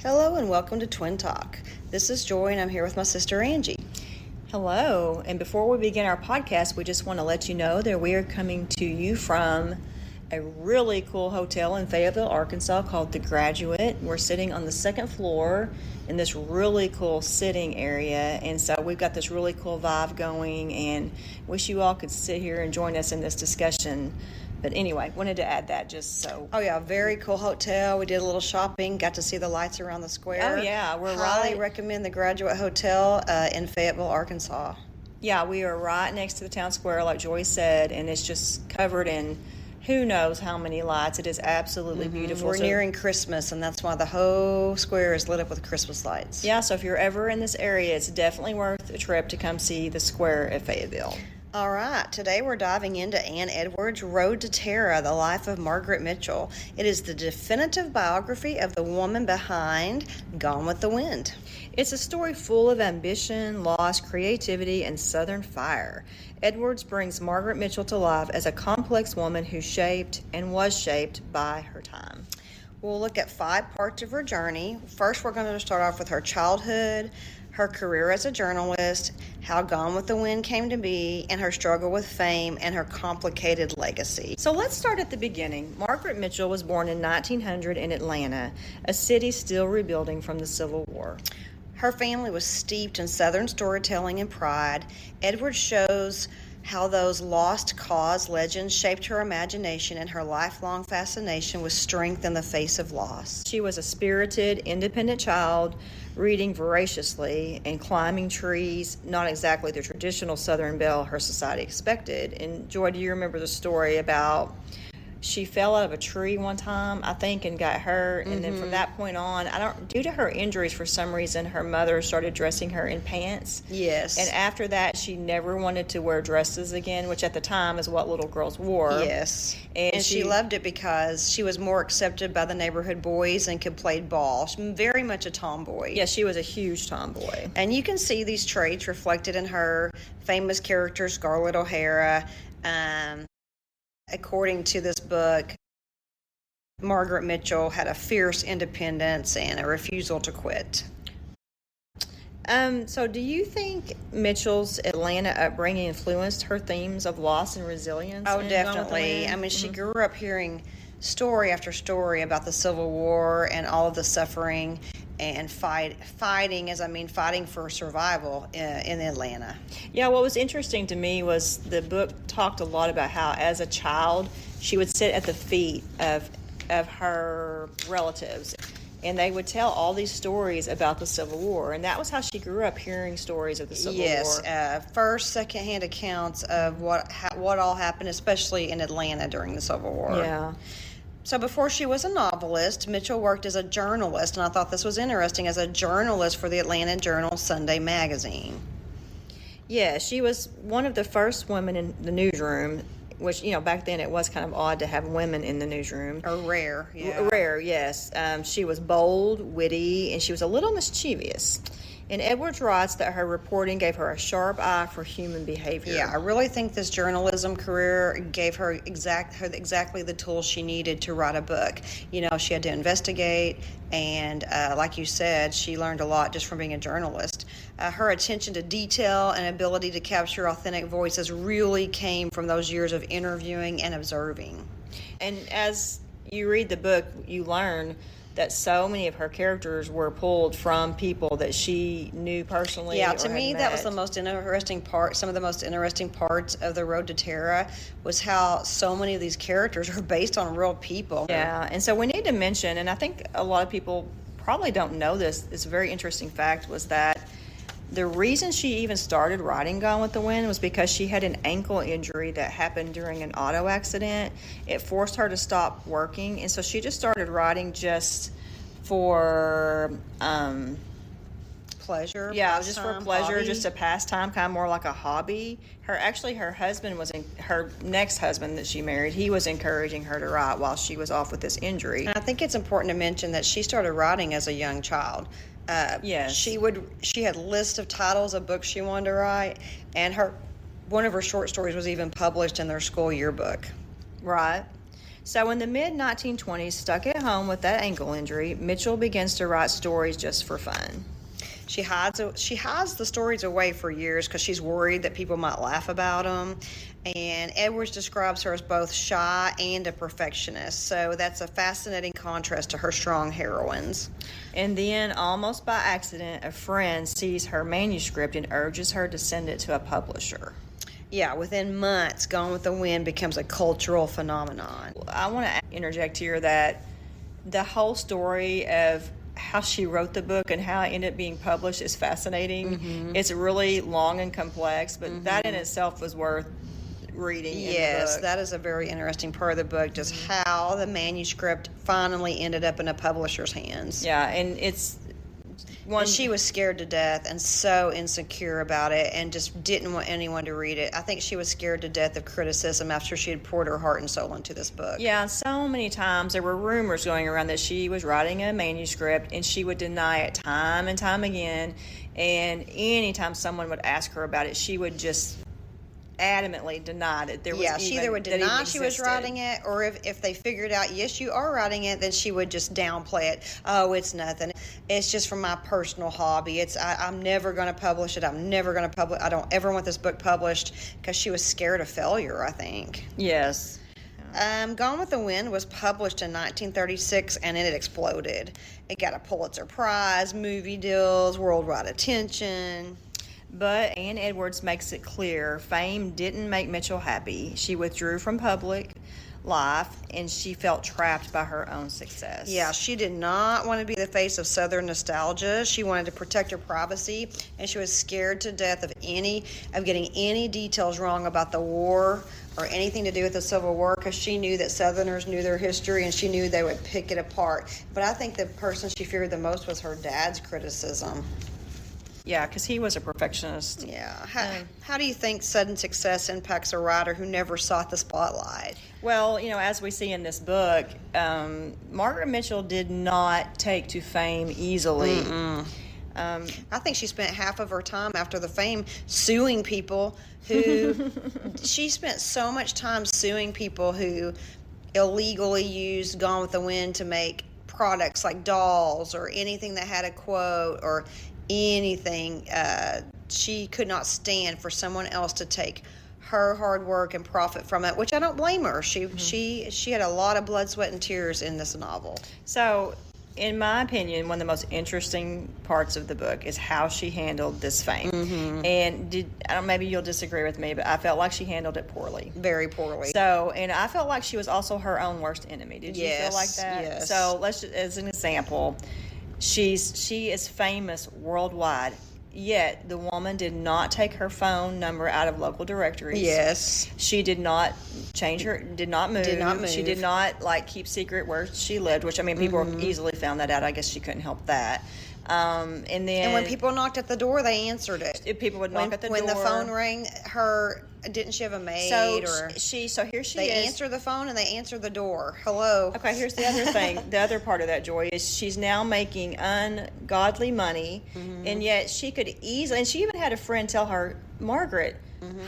Hello and welcome to Twin Talk. This is Joy and I'm here with my sister Angie. Hello, and before we begin our podcast, we just want to let you know that we are coming to you from a really cool hotel in Fayetteville, Arkansas called The Graduate. We're sitting on the second floor in this really cool sitting area, and so we've got this really cool vibe going, and wish you all could sit here and join us in this discussion. But anyway, wanted to add that just so. Oh yeah, very cool hotel. We did a little shopping, got to see the lights around the square. Oh yeah, we're highly recommend the Graduate Hotel in Fayetteville, Arkansas. Yeah, we are right next to the town square, like Joy said, and it's just covered in who knows how many lights. It is absolutely beautiful. We're nearing Christmas, and that's why the whole square is lit up with Christmas lights. Yeah, so if you're ever in this area, it's definitely worth a trip to come see the square at Fayetteville. All right, today we're diving into Anne Edwards' Road to Terra, the life of Margaret Mitchell. It is the definitive biography of the woman behind Gone with the Wind. It's a story full of ambition, loss, creativity, and Southern fire. Edwards brings Margaret Mitchell to life as a complex woman who shaped and was shaped by her time. We'll look at 5 parts of her journey. First, we're going to start off with her childhood, her career as a journalist, how Gone with the Wind came to be, and her struggle with fame and her complicated legacy. So let's start at the beginning. Margaret Mitchell was born in 1900 in Atlanta, a city still rebuilding from the Civil War. Her family was steeped in Southern storytelling and pride. Edwards shows how those lost cause legends shaped her imagination and her lifelong fascination with strength in the face of loss. She was a spirited, independent child, reading voraciously and climbing trees, not exactly the traditional Southern belle her society expected. And Joy, do you remember the story about she fell out of a tree one time, I think, and got hurt, and then from that point on, due to her injuries, for some reason, her mother started dressing her in pants. Yes. And after that, she never wanted to wear dresses again, which at the time is what little girls wore. Yes. And she loved it because she was more accepted by the neighborhood boys and could play ball. She was very much a tomboy. Yeah, she was a huge tomboy. And you can see these traits reflected in her famous character, Scarlett O'Hara. According to this book, Margaret Mitchell had a fierce independence and a refusal to quit. So do you think Mitchell's Atlanta upbringing influenced her themes of loss and resilience? Oh, definitely. I mean, she grew up hearing story after story about the Civil War and all of the suffering and fighting for survival in Atlanta. Yeah, what was interesting to me was the book talked a lot about how, as a child, she would sit at the feet of her relatives, and they would tell all these stories about the Civil War, and that was how she grew up, hearing stories of the Civil War. Yes, first, secondhand accounts of what all happened, especially in Atlanta during the Civil War. Yeah. So before she was a novelist, Mitchell worked as a journalist, and I thought this was interesting, as a journalist for the Atlanta Journal Sunday magazine. Yeah, she was one of the first women in the newsroom, which, back then it was kind of odd to have women in the newsroom. Or rare, yeah. Rare, yes. She was bold, witty, and she was a little mischievous. And Edwards writes that her reporting gave her a sharp eye for human behavior. Yeah, I really think this journalism career gave her exactly the tools she needed to write a book. She had to investigate, and like you said, she learned a lot just from being a journalist. Her attention to detail and ability to capture authentic voices really came from those years of interviewing and observing. And as you read the book, you learn that so many of her characters were pulled from people that she knew personally. Yeah, to me, that was met. the most interesting part. Some of the most interesting parts of The Road to Terra was how so many of these characters are based on real people. Yeah, and so we need to mention, and I think a lot of people probably don't know this, it's a very interesting fact, was that the reason she even started writing Gone with the Wind was because she had an ankle injury that happened during an auto accident. It forced her to stop working, and so she just started writing just for pleasure. Yeah, just for pleasure, hobby. Just a pastime, kind of more like a hobby. Her husband her next husband that she married, he was encouraging her to write while she was off with this injury. And I think it's important to mention that she started writing as a young child. Yes. She had lists of titles of books she wanted to write, and one of her short stories was even published in their school yearbook. Right. So in the mid-1920s, stuck at home with that ankle injury, Mitchell begins to write stories just for fun. She hides the stories away for years because she's worried that people might laugh about them. And Edwards describes her as both shy and a perfectionist. So that's a fascinating contrast to her strong heroines. And then, almost by accident, a friend sees her manuscript and urges her to send it to a publisher. Yeah, within months, Gone with the Wind becomes a cultural phenomenon. I want to interject here that the whole story of how she wrote the book and how it ended up being published is fascinating. Mm-hmm. It's really long and complex, but mm-hmm. that in itself was worth reading. Yes, that is a very interesting part of the book, just how the manuscript finally ended up in a publisher's hands. Yeah, and it's one. She was scared to death and so insecure about it and just didn't want anyone to read it. I think she was scared to death of criticism after she had poured her heart and soul into this book. Yeah, so many times there were rumors going around that she was writing a manuscript and she would deny it time and time again. And anytime someone would ask her about it, she would just adamantly denied it. She either would deny she was writing it, or if they figured out, yes, you are writing it, then she would just downplay it. Oh, it's nothing. It's just from my personal hobby. I'm never going to publish it. I'm never going to publish. I don't ever want this book published, because she was scared of failure, I think. Yes. Gone with the Wind was published in 1936, and it exploded. It got a Pulitzer Prize, movie deals, worldwide attention. But Anne Edwards makes it clear fame didn't make Mitchell happy. She withdrew from public life, and she felt trapped by her own success. Yeah, she did not want to be the face of Southern nostalgia. She wanted to protect her privacy, and she was scared to death of getting any details wrong about the war or anything to do with the Civil War, because she knew that Southerners knew their history and she knew they would pick it apart. But I think the person she feared the most was her dad's criticism. Yeah, because he was a perfectionist. Yeah. How do you think sudden success impacts a writer who never sought the spotlight? Well, as we see in this book, Margaret Mitchell did not take to fame easily. I think she spent half of her time after the fame suing people who... She spent so much time suing people who illegally used Gone with the Wind to make products like dolls or anything that had a quote or anything. She could not stand for someone else to take her hard work and profit from it, which I don't blame her. She had a lot of blood, sweat, and tears in this novel. So, in my opinion, one of the most interesting parts of the book is how she handled this fame. Mm-hmm. And maybe you'll disagree with me, but I felt like she handled it poorly. Very poorly. So, and I felt like she was also her own worst enemy. Did you feel like that? Yes. So, let's just, as an example, she is famous worldwide, yet the woman did not take her phone number out of local directories. Yes. She did not did not move. She did not keep secret where she lived, which people easily found that out. I guess she couldn't help that. And when people knocked at the door, they answered it. People would knock at the door. When the phone rang, didn't she have a maid? So here she is. They answer the phone and they answer the door. Hello. Okay, here's the other thing. The other part of that, Joy, is she's now making ungodly money, and yet she could easily, and she even had a friend tell her, Margaret,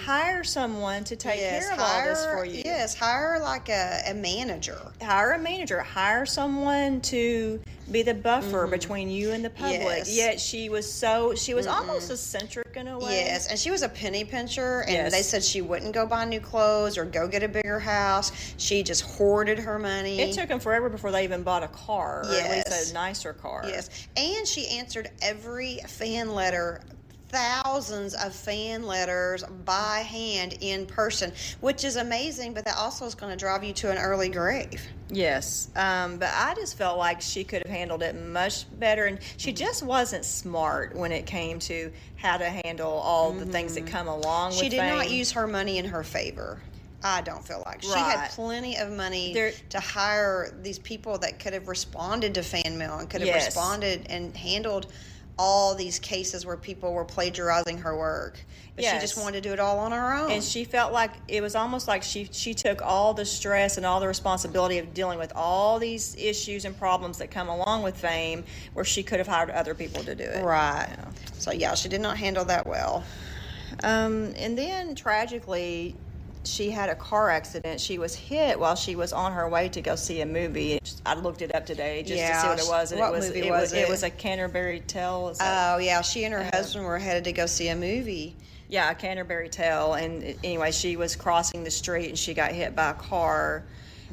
hire someone to take care of all this for you. Yes, hire a manager. Hire a manager. Hire someone to be the buffer between you and the public. Yes. Yet she was almost eccentric in a way. Yes, and she was a penny pincher, and they said she wouldn't go buy new clothes or go get a bigger house. She just hoarded her money. It took them forever before they even bought a car, or at least a nicer car. Yes, and she answered every fan letter, thousands of fan letters by hand in person, which is amazing, but that also is going to drive you to an early grave. Yes, but I just felt like she could have handled it much better, and she just wasn't smart when it came to how to handle all the things that come along with fame. She did not use her money in her favor. I don't feel like. She had plenty of money to hire these people that could have responded to fan mail and could have responded and handled all these cases where people were plagiarizing her work. But she just wanted to do it all on her own. And she felt like it was almost like she took all the stress and all the responsibility of dealing with all these issues and problems that come along with fame, where she could have hired other people to do it. Right. So, she did not handle that well. And then, tragically, she had a car accident. She was hit while she was on her way to go see a movie. I looked it up today just to see what it was. And what movie was it? It was a Canterbury Tale. Oh, yeah. She and her husband were headed to go see a movie. Yeah, a Canterbury Tale. And anyway, she was crossing the street and she got hit by a car.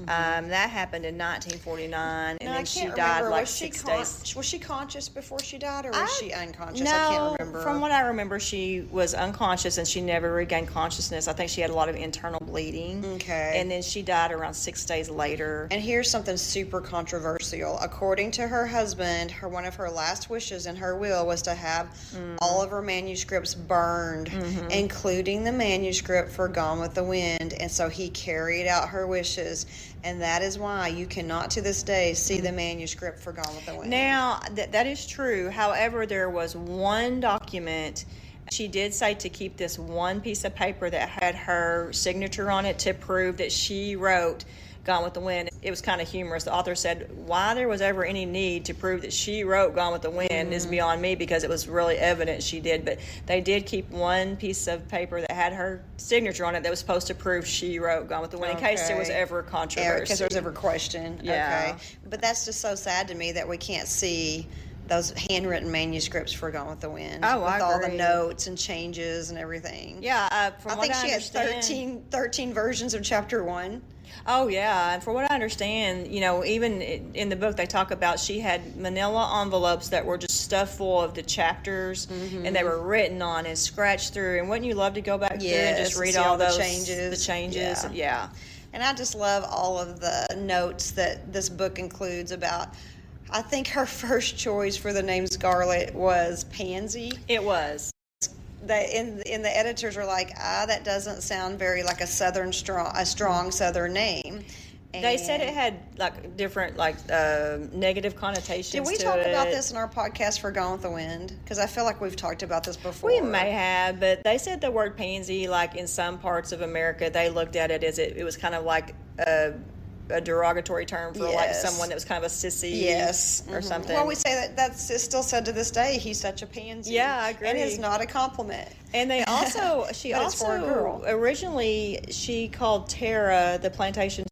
That happened in 1949, and then she died like 6 days. Was she conscious before she died, or was she unconscious? No, I can't remember. From what I remember, she was unconscious, and she never regained consciousness. I think she had a lot of internal bleeding. Okay. And then she died around 6 days later. And here's something super controversial. According to her husband, one of her last wishes in her will was to have all of her manuscripts burned, including the manuscript for Gone with the Wind. And so he carried out her wishes. And that is why you cannot to this day see the manuscript for Gone with the Wind. Now, that is true. However, there was one document. She did say to keep this one piece of paper that had her signature on it to prove that she wrote Gone with the Wind. It was kind of humorous. The author said, why there was ever any need to prove that she wrote Gone with the Wind is beyond me, because it was really evident she did. But they did keep one piece of paper that had her signature on it that was supposed to prove she wrote Gone with the Wind in case there was ever controversy. In case there was ever question. Yeah. Okay. But that's just so sad to me that we can't see those handwritten manuscripts for Gone with the Wind. Oh, with I all agree. the notes and changes and everything. Yeah, I think she had 13 versions of chapter 1. Oh, yeah. And for what I understand, even in the book, they talk about she had manila envelopes that were just stuffed full of the chapters, and they were written on and scratched through. And wouldn't you love to go back through and just read all the those changes? The changes, yeah. And I just love all of the notes that this book includes about. I think her first choice for the name Scarlet was Pansy. It was. In the editors are like, that doesn't sound very like a strong Southern name. And they said it had like different negative connotations. Did we talk about this in our podcast for Gone with the Wind? Because I feel like we've talked about this before. We may have, but they said the word pansy, like in some parts of America, they looked at it as it was kind of like a derogatory term for like someone that was kind of a sissy or something. Well, we say that's still said to this day. He's such a pansy. Yeah, I agree. And it's not a compliment. And they also, for a girl. Originally she called Tara, the plantation,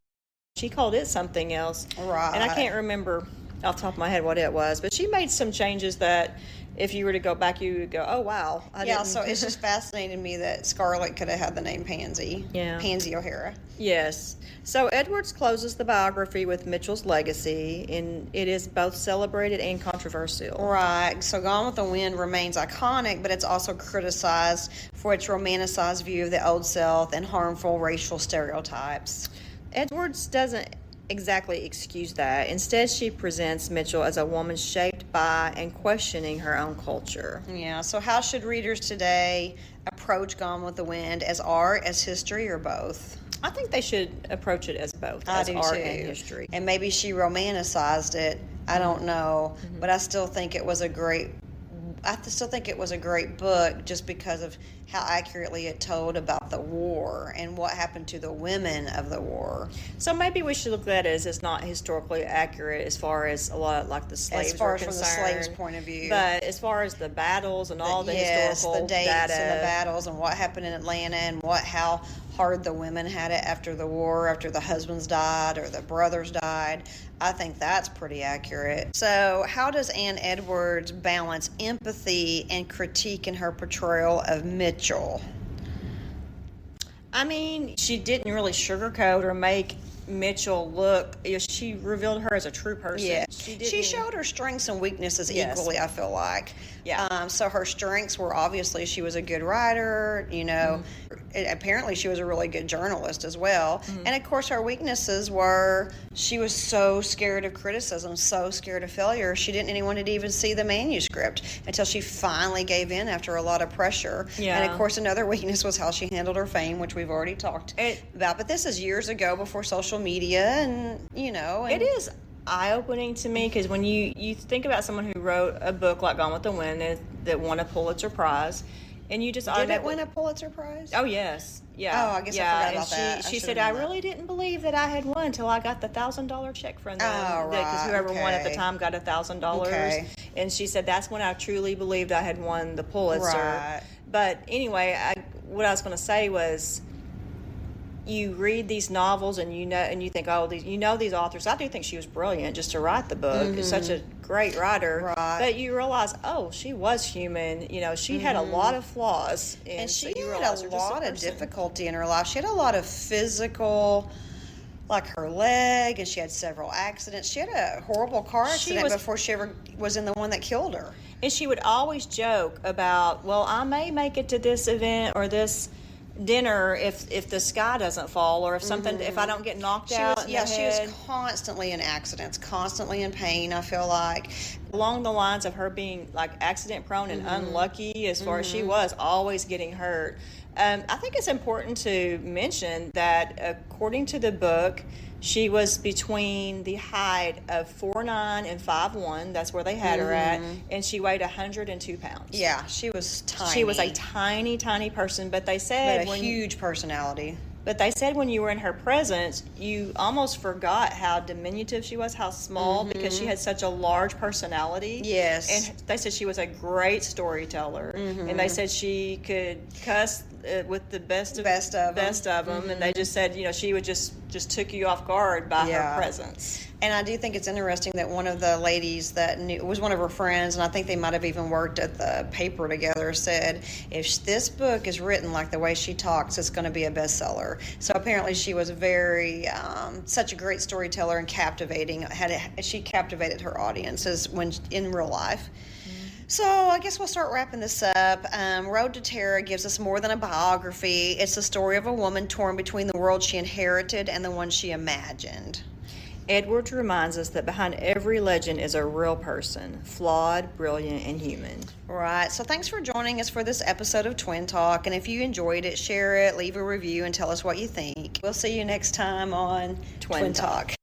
she called it something else. Right. And I can't remember off the top of my head what it was, but she made some changes that if you were to go back, you would go, oh, wow. So it's just fascinating to me that Scarlett could have had the name Pansy. Yeah. Pansy O'Hara. Yes. So Edwards closes the biography with Mitchell's legacy, and it is both celebrated and controversial. Right. So Gone with the Wind remains iconic, but it's also criticized for its romanticized view of the Old South and harmful racial stereotypes. Edwards doesn't exactly excuse that. Instead, she presents Mitchell as a woman shaped by and questioning her own culture. Yeah, so how should readers today approach Gone with the Wind, as art, as history, or both? I think they should approach it as both, as art and history. And maybe she romanticized it. I don't know, but I still think it was a great book just because of how accurately it told about the war and what happened to the women of the war. So maybe we should look at it as it's not historically accurate as far as a lot like the slaves as far were as concerned. from the slaves' point of view. But as far as the battles and all the historical the dates data and the battles and what happened in Atlanta and how hard the women had it after the war, after the husbands died or the brothers died, I think that's pretty accurate. So how does Anne Edwards balance empathy and critique in her portrayal of Mitchell? I mean, she didn't really sugarcoat or make Mitchell look, she revealed her as a true person. Yeah, she showed her strengths and weaknesses equally, I feel like. Yeah. So her strengths were obviously she was a good writer, apparently she was a really good journalist as well. And of course her weaknesses were she was so scared of criticism, so scared of failure, she didn't want to even see the manuscript until she finally gave in after a lot of pressure. Yeah. And of course another weakness was how she handled her fame, which we've already talked about. But this is years ago before social media and it is eye-opening to me because when you think about someone who wrote a book like Gone with the Wind that won a Pulitzer Prize, and you just did it win a Pulitzer Prize? Oh yes, yeah. Oh, I guess I forgot about that. She said I really didn't believe that I had won until I got the $1,000 check from them. Oh, right. Because whoever won at the time got $1,000. Okay. And she said that's when I truly believed I had won the Pulitzer. Right. But anyway, what I was going to say was, you read these novels and you think, oh, these authors. I do think she was brilliant just to write the book. It's such a great writer. Right. But you realize, oh, she was human. She had a lot of flaws. And she had a lot of difficulty in her life. She had a lot of physical, like her leg, and she had several accidents. She had a horrible car accident before she ever was in the one that killed her. And she would always joke about, well, I may make it to this event or this dinner if the sky doesn't fall, or if I don't get knocked out. She was constantly in accidents, constantly in pain, I feel like. Along the lines of her being like accident prone and unlucky, as far as she was always getting hurt. I think it's important to mention that according to the book, she was between the height of 4'9" and 5'1". That's where they had her at. And she weighed 102 pounds. Yeah, she was tiny. She was a tiny, tiny person. But they said... But a huge personality. But they said when you were in her presence, you almost forgot how diminutive she was, how small, because she had such a large personality. Yes. And they said she was a great storyteller. And they said she could cuss with the best of them. And they just said, she would just took you off guard by her presence. And I do think it's interesting that one of the ladies that knew, was one of her friends, and I think they might have even worked at the paper together, said, if this book is written like the way she talks, it's going to be a bestseller. So apparently she was very, such a great storyteller and captivating. She captivated her audiences when in real life. So I guess we'll start wrapping this up. Road to Terror gives us more than a biography. It's the story of a woman torn between the world she inherited and the one she imagined. Edwards reminds us that behind every legend is a real person, flawed, brilliant, and human. Right. So thanks for joining us for this episode of Twin Talk. And if you enjoyed it, share it, leave a review, and tell us what you think. We'll see you next time on Twin Talk.